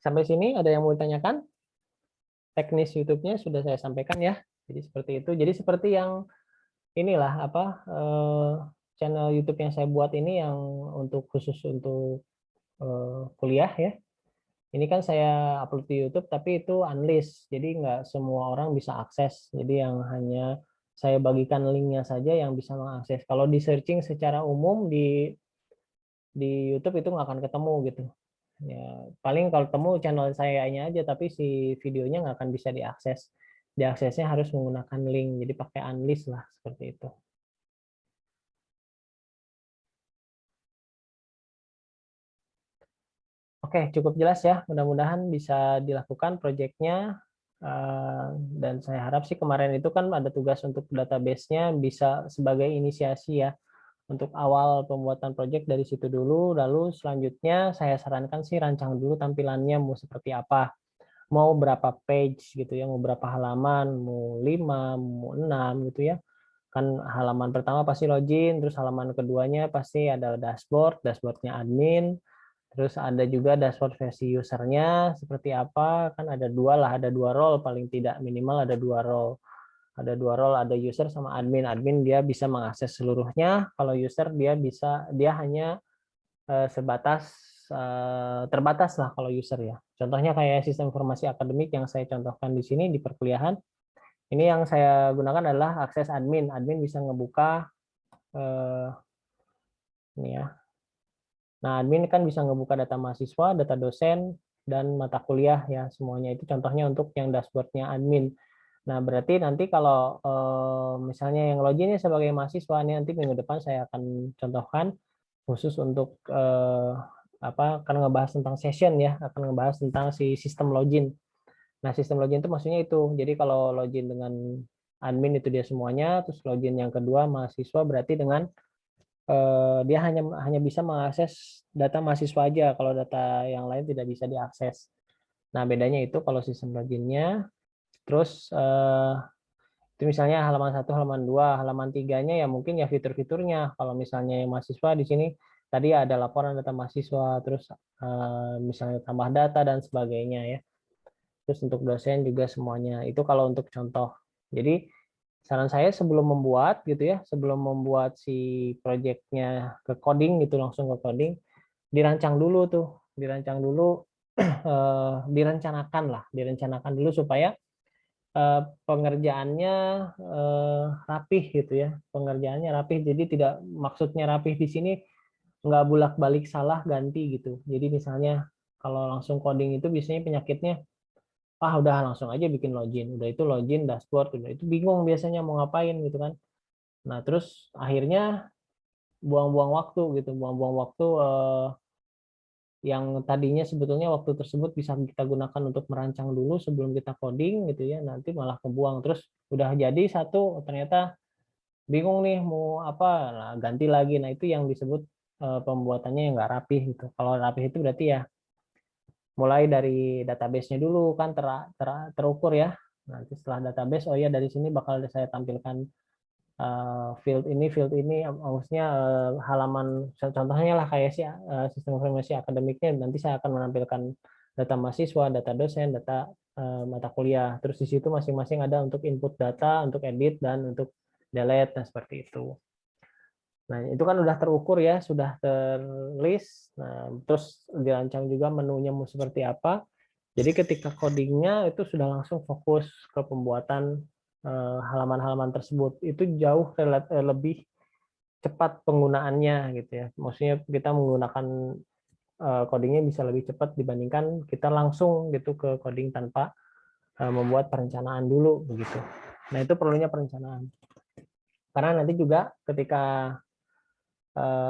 A: sampai sini ada yang mau ditanyakan? Teknis YouTube-nya sudah saya sampaikan ya. Jadi seperti itu. Jadi seperti yang inilah apa channel YouTube yang saya buat ini yang khusus untuk kuliah ya. Ini kan saya upload di YouTube tapi itu unlist. Jadi nggak semua orang bisa akses. Jadi yang hanya saya bagikan linknya saja yang bisa mengakses. Kalau di searching secara umum di YouTube itu nggak akan ketemu gitu. Ya, paling kalau temu channel saya aja, tapi si videonya nggak akan bisa diakses. Diaksesnya harus menggunakan link, jadi pakai unlist lah seperti itu. Oke, cukup jelas ya. Mudah-mudahan bisa dilakukan proyeknya. Dan saya harap sih kemarin itu kan ada tugas untuk database-nya bisa sebagai inisiasi ya. Untuk awal pembuatan proyek dari situ dulu, lalu selanjutnya saya sarankan sih rancang dulu tampilannya mau seperti apa. Mau berapa page gitu ya, mau berapa halaman, mau 5, mau 6 gitu ya. Kan halaman pertama pasti login, terus halaman keduanya pasti ada dashboardnya admin, terus ada juga dashboard versi usernya seperti apa, kan ada dua lah, ada dua role paling tidak, minimal ada dua role. Ada dua role, ada user sama admin. Admin dia bisa mengakses seluruhnya, kalau user dia hanya sebatas terbatas lah kalau user ya. Contohnya kayak sistem informasi akademik yang saya contohkan di sini di perkuliahan. Ini yang saya gunakan adalah akses admin. Admin bisa ngebuka ini ya. Nah, admin kan bisa ngebuka data mahasiswa, data dosen, dan mata kuliah ya semuanya. Itu contohnya untuk yang dashboardnya admin. Nah, berarti nanti kalau misalnya yang loginnya sebagai mahasiswa, ini nanti minggu depan saya akan contohkan khusus untuk akan ngebahas tentang session ya, akan ngebahas tentang si sistem login. Nah, sistem login itu maksudnya itu. Jadi kalau login dengan admin itu dia semuanya, terus login yang kedua mahasiswa berarti dengan dia hanya bisa mengakses data mahasiswa aja, kalau data yang lain tidak bisa diakses. Nah, bedanya itu kalau sistem loginnya, terus itu misalnya halaman 1, halaman 2, halaman 3-nya ya mungkin ya fitur-fiturnya. Kalau misalnya yang mahasiswa di sini tadi ada laporan data mahasiswa, terus misalnya tambah data dan sebagainya ya. Terus untuk dosen juga semuanya. Itu kalau untuk contoh. Jadi saran saya sebelum membuat gitu ya, sebelum membuat si projectnya ke coding gitu, langsung ke coding, dirancang dulu tuh, dirancang dulu, direncanakan dulu supaya pengerjaannya rapih gitu ya, pengerjaannya rapih. Jadi tidak, maksudnya rapih di sini nggak bolak-balik salah ganti gitu. Jadi misalnya kalau langsung coding itu biasanya penyakitnya udah langsung aja bikin login, udah itu login dashboard, udah itu bingung biasanya mau ngapain gitu kan. Nah terus akhirnya buang-buang waktu gitu, buang-buang waktu yang tadinya sebetulnya waktu tersebut bisa kita gunakan untuk merancang dulu sebelum kita coding gitu ya, nanti malah kebuang. Terus udah jadi satu ternyata bingung nih mau apa, nah ganti lagi. Nah itu yang disebut pembuatannya yang nggak rapih gitu. Kalau rapih itu berarti ya mulai dari database-nya dulu kan terukur ya. Nanti setelah database, oh ya dari sini bakal saya tampilkan field ini, maksudnya halaman contohnya lah kayak sistem informasi akademiknya, nanti saya akan menampilkan data mahasiswa, data dosen, data mata kuliah. Terus di situ masing-masing ada untuk input data, untuk edit dan untuk delete, dan seperti itu. Nah, itu kan udah terukur ya, sudah terlist. Nah, terus dirancang juga menunya mau seperti apa. Jadi ketika codingnya itu sudah langsung fokus ke pembuatan halaman-halaman tersebut. Itu jauh lebih cepat penggunaannya gitu ya. Maksudnya kita menggunakan codingnya bisa lebih cepat dibandingkan kita langsung gitu ke coding tanpa membuat perencanaan dulu begitu. Nah, itu perlunya perencanaan. Karena nanti juga ketika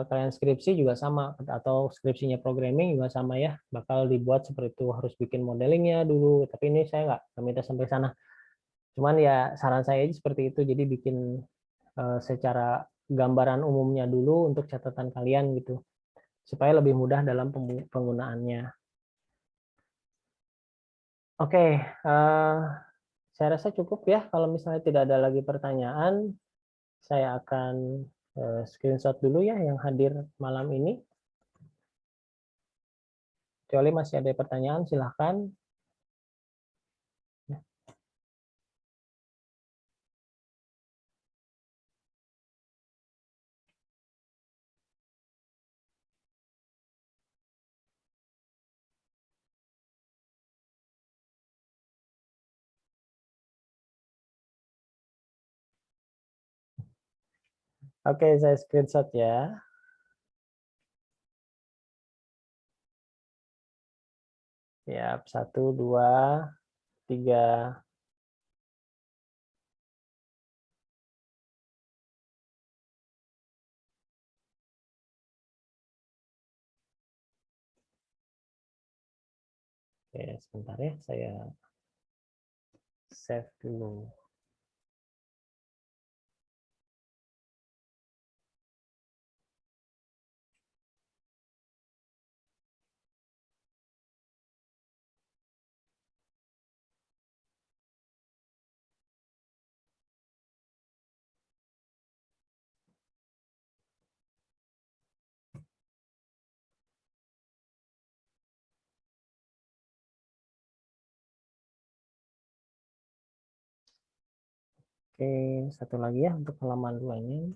A: kalian skripsi juga sama, atau skripsinya programming juga sama ya, bakal dibuat seperti itu, harus bikin modelingnya dulu. Tapi ini saya nggak minta sampai sana. Cuman ya saran saya aja seperti itu, jadi bikin secara gambaran umumnya dulu untuk catatan kalian gitu, supaya lebih mudah dalam penggunaannya. Oke, saya rasa cukup ya. Kalau misalnya tidak ada lagi pertanyaan, saya akan screenshot dulu ya yang hadir malam ini. Kecuali masih ada pertanyaan, silahkan. Oke, saya screenshot ya. Siap, 1, 2, 3. Oke, sebentar ya, saya save dulu. Oke, satu lagi ya untuk halaman 2-nya.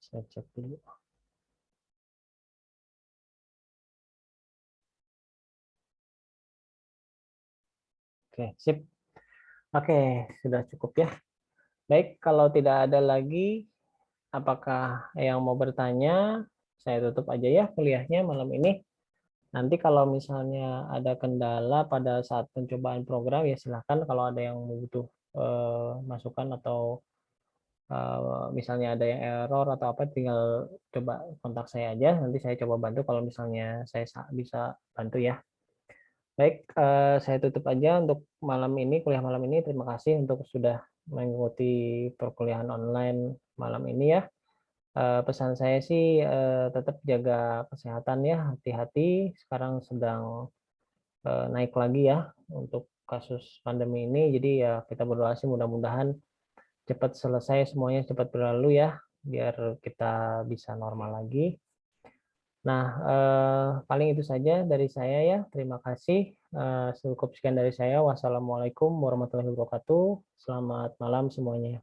A: Saya cek dulu. Oke, sip. Oke, sudah cukup ya. Baik, kalau tidak ada lagi, apakah yang mau bertanya? Saya tutup aja ya kuliahnya malam ini. Nanti kalau misalnya ada kendala pada saat pencobaan program, ya silahkan kalau ada yang butuh masukan atau misalnya ada yang error atau apa, tinggal coba kontak saya aja. Nanti saya coba bantu kalau misalnya saya bisa bantu ya. Baik, saya tutup aja untuk malam ini, kuliah malam ini. Terima kasih untuk sudah mengikuti perkuliahan online malam ini ya. Pesan saya sih tetap jaga kesehatan ya, hati-hati. Sekarang sedang naik lagi ya untuk kasus pandemi ini. Jadi ya kita berdoa sih mudah-mudahan cepat selesai, semuanya cepat berlalu ya, biar kita bisa normal lagi. Nah, paling itu saja dari saya ya. Terima kasih. Cukup sekian dari saya. Wassalamualaikum warahmatullahi wabarakatuh. Selamat malam semuanya.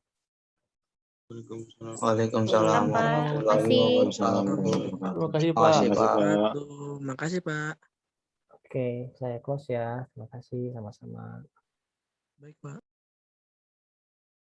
D: Waalaikumsalam
B: Pak.
D: warahmatullahi
B: Makasih.
D: wabarakatuh.
C: Terima kasih
D: Terima kasih,
C: Pak.
D: Pak.
C: Makasih Pak.
A: Oke, saya close ya. Terima kasih, sama-sama.
C: Baik Pak.